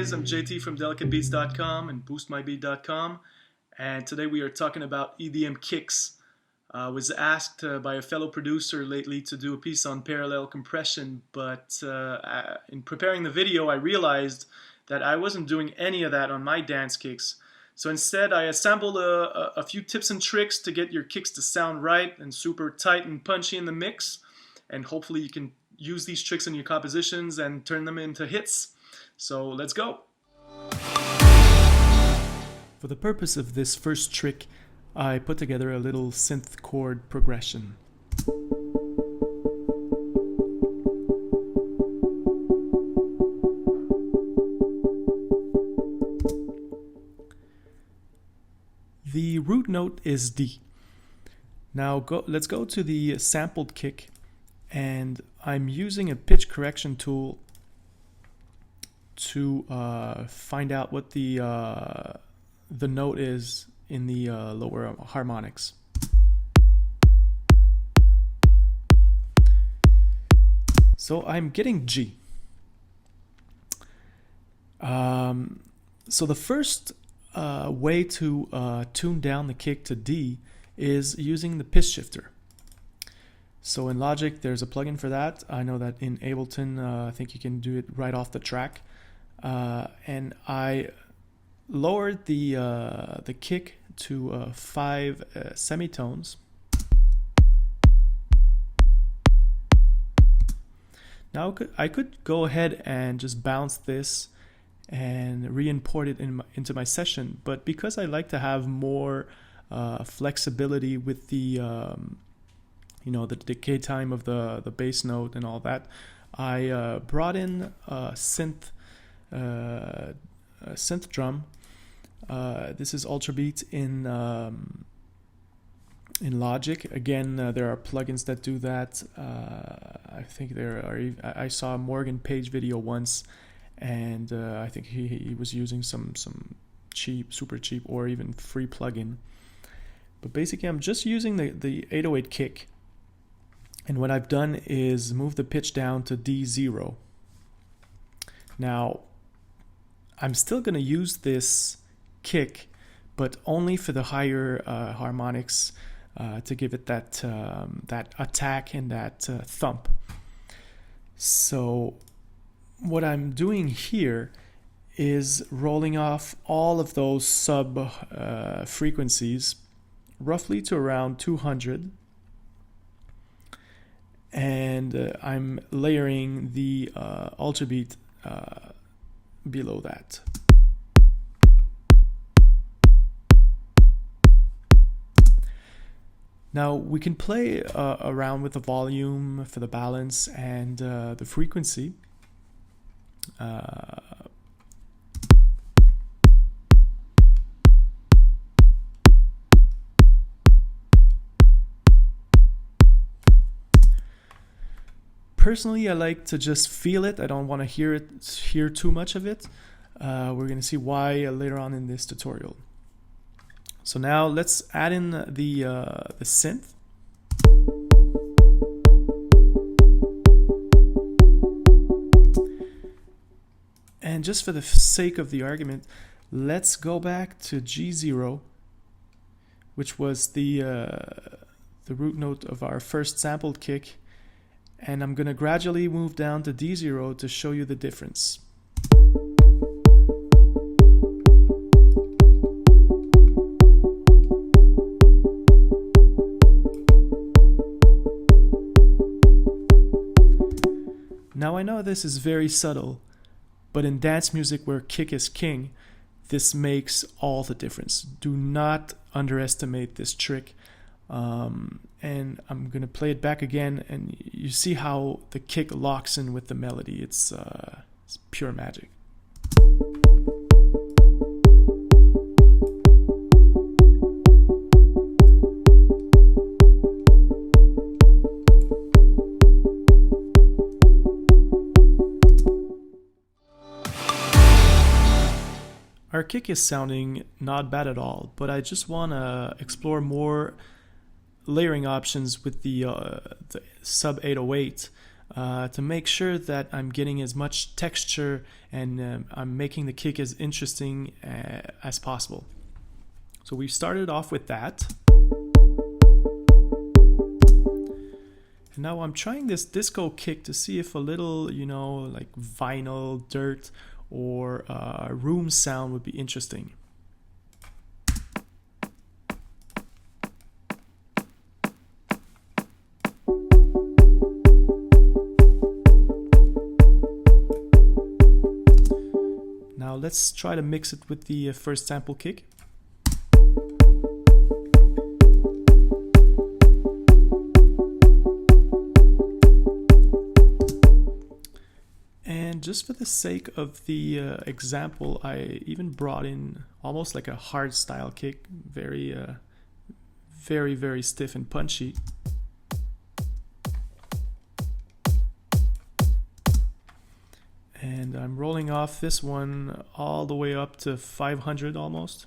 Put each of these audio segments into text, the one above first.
guys, I'm JT from delicatebeats.com and boostmybeat.com, and today we are talking about EDM kicks. I was asked by a fellow producer lately to do a piece on parallel compression, but in preparing the video I realized that I wasn't doing any of that on my dance kicks. So instead I assembled a few tips and tricks to get your kicks to sound right and super tight and punchy in the mix, and hopefully you can use these tricks in your compositions and turn them into hits. So let's go! For the purpose of this first trick, I put together a little synth chord progression. The root note is D. Now let's go to the sampled kick, and I'm using a pitch correction tool to find out what the note is in the lower harmonics. So I'm getting G. So the first way to tune down the kick to D is using the pitch shifter. So in Logic there's a plugin for that. I know that in Ableton I think you can do it right off the track. And I lowered the kick to 5 semitones. Now I could go ahead and just bounce this and re-import it into my session, but because I like to have more flexibility with the the decay time of the bass note and all that, I brought in a synth drum. This is Ultrabeat in Logic. Again, there are plugins that do that. I think I saw a Morgan Page video once, and I think he was using some cheap, super cheap, or even free plugin. But basically, I'm just using the 808 kick, and what I've done is move the pitch down to D0. Now, I'm still going to use this kick, but only for the higher harmonics to give it that attack and that thump. So what I'm doing here is rolling off all of those sub frequencies roughly to around 200, and I'm layering the Ultrabeat below that. Now we can play around with the volume for the balance and the frequency. Personally, I like to just feel it. I don't want to hear too much of it. We're going to see why later on in this tutorial. So now let's add in the synth. And just for the sake of the argument, let's go back to G0, which was the root note of our first sampled kick. And I'm going to gradually move down to D0 to show you the difference. Now I know this is very subtle, but in dance music where kick is king, this makes all the difference. Do not underestimate this trick. And I'm going to play it back again, and you see how the kick locks in with the melody. It's pure magic. Our kick is sounding not bad at all, but I just want to explore more layering options with the sub 808 to make sure that I'm getting as much texture and I'm making the kick as interesting as possible. So we started off with that. And now I'm trying this disco kick to see if a little, like vinyl, dirt, or room sound would be interesting. Now let's try to mix it with the first sample kick. And just for the sake of the example, I even brought in almost like a hard style kick, very, very stiff and punchy. And I'm rolling off this one all the way up to 500 almost.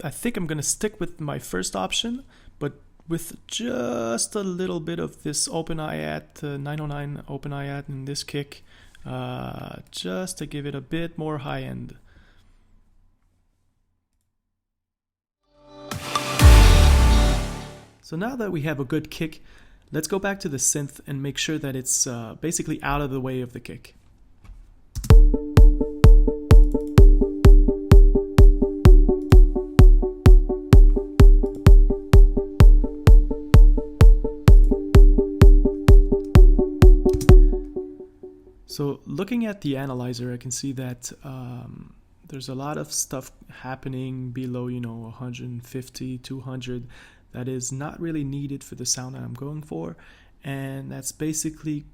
I think I'm gonna stick with my first option, but with just a little bit of this open hi-hat, 909 open hi-hat in this kick, just to give it a bit more high end. So now that we have a good kick, let's go back to the synth and make sure that it's basically out of the way of the kick. So looking at the analyzer, I can see that there's a lot of stuff happening below, 150, 200 that is not really needed for the sound that I'm going for, and that's basically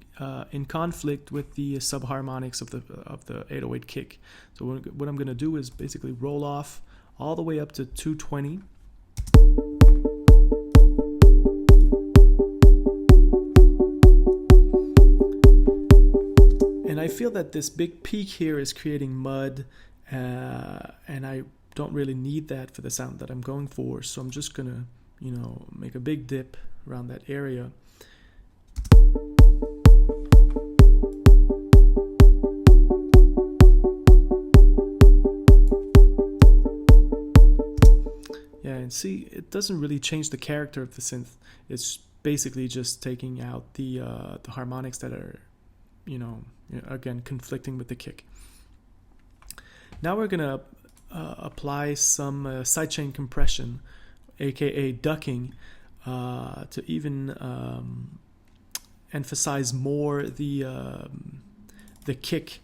in conflict with the subharmonics of the 808 kick. So what I'm going to do is basically roll off all the way up to 220. And I feel that this big peak here is creating mud, and I don't really need that for the sound that I'm going for. So I'm just gonna, make a big dip around that area. Yeah, and see, it doesn't really change the character of the synth. It's basically just taking out the harmonics that are, again, conflicting with the kick. Now we're gonna apply some sidechain compression, aka ducking, to even emphasize more the kick.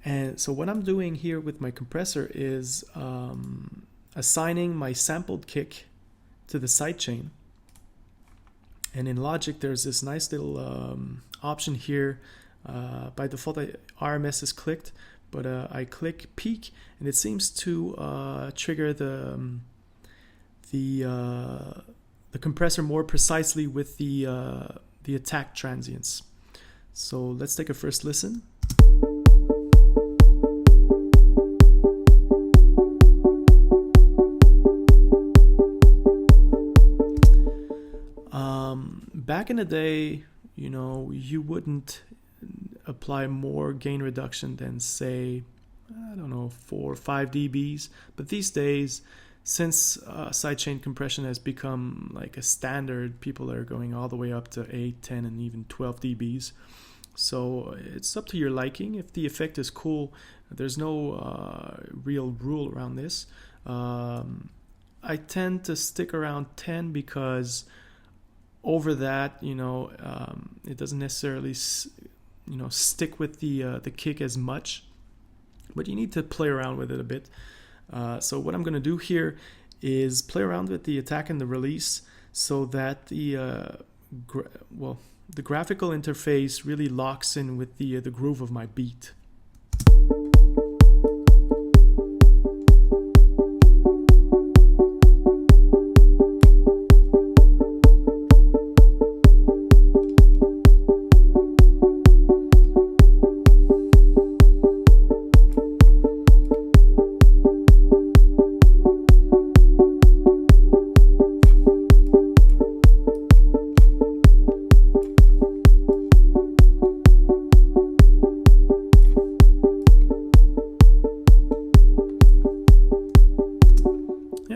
And so what I'm doing here with my compressor is assigning my sampled kick to the sidechain. And in Logic, there's this nice little option here. By default, RMS is clicked, but I click peak, and it seems to trigger the compressor more precisely with the attack transients. So let's take a first listen. Back in the day, you wouldn't apply more gain reduction than, say, 4 or 5 dBs. But these days, since sidechain compression has become like a standard, people are going all the way up to 8, 10, and even 12 dBs. So it's up to your liking. If the effect is cool, there's no real rule around this. I tend to stick around 10 because over that, it doesn't necessarily stick with the kick as much, but you need to play around with it a bit. So what I'm going to do here is play around with the attack and the release. so that the graphical interface really locks in with the groove of my beat.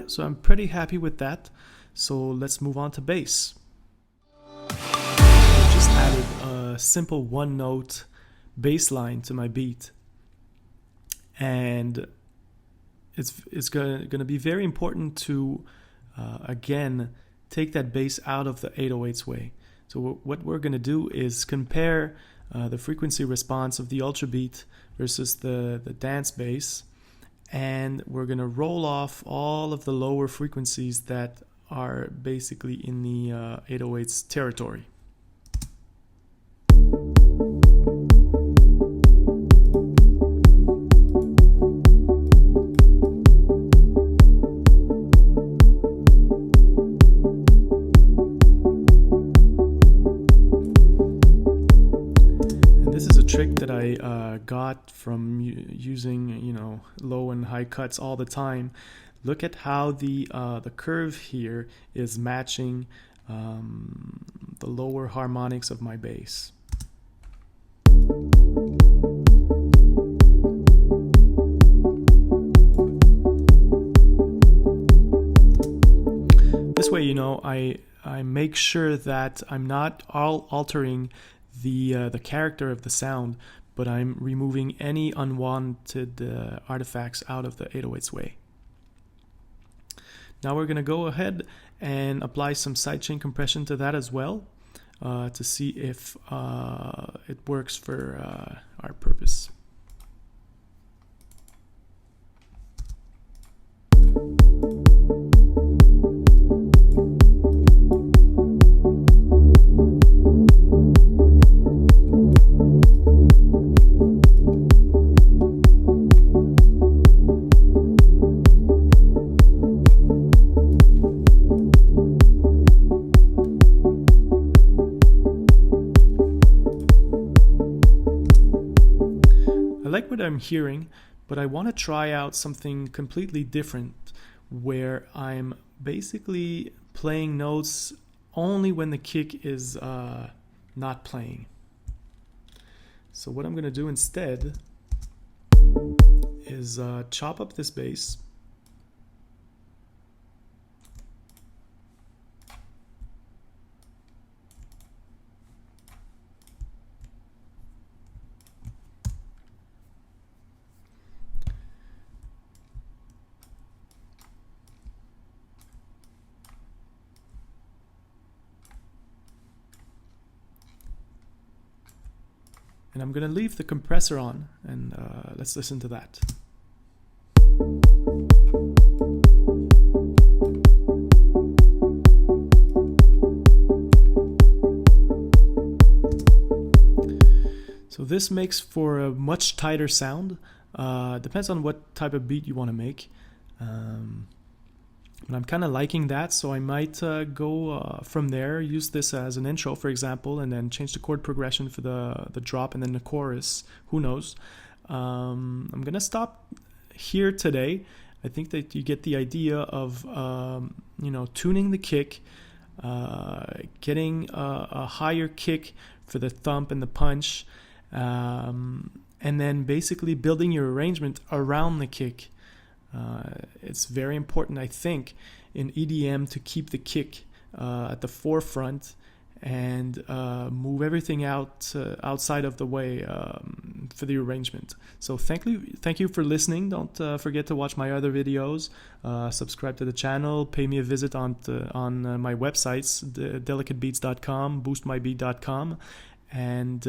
So I'm pretty happy with that. So let's move on to bass. I just added a simple one note bass line to my beat. And it's gonna be very important to, again, take that bass out of the 808's way. So what we're gonna do is compare the frequency response of the Ultrabeat versus the dance bass. And we're going to roll off all of the lower frequencies that are basically in the 808's territory. Trick that I got from using low and high cuts all the time. Look at how the curve here is matching the lower harmonics of my bass. This way, I make sure that I'm not altering the character of the sound, but I'm removing any unwanted artifacts out of the 808's way. Now we're going to go ahead and apply some sidechain compression to that as well, to see if it works for our purpose. I like what I'm hearing, but I want to try out something completely different where I'm basically playing notes only when the kick is not playing. So what I'm going to do instead is chop up this bass. And I'm going to leave the compressor on, and let's listen to that. So this makes for a much tighter sound. Depends on what type of beat you want to make. But I'm kind of liking that, so I might go from there, use this as an intro, for example, and then change the chord progression for the drop and then the chorus. Who knows? I'm going to stop here today. I think that you get the idea of, tuning the kick, getting a higher kick for the thump and the punch, and then basically building your arrangement around the kick. It's very important, I think, in EDM to keep the kick at the forefront and move everything outside of the way for the arrangement. So thank you for listening. Don't forget to watch my other videos, subscribe to the channel, pay me a visit on my websites, delicatebeats.com, boostmybeat.com, and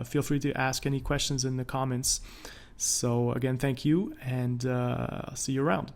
feel free to ask any questions in the comments. So again, thank you, and see you around.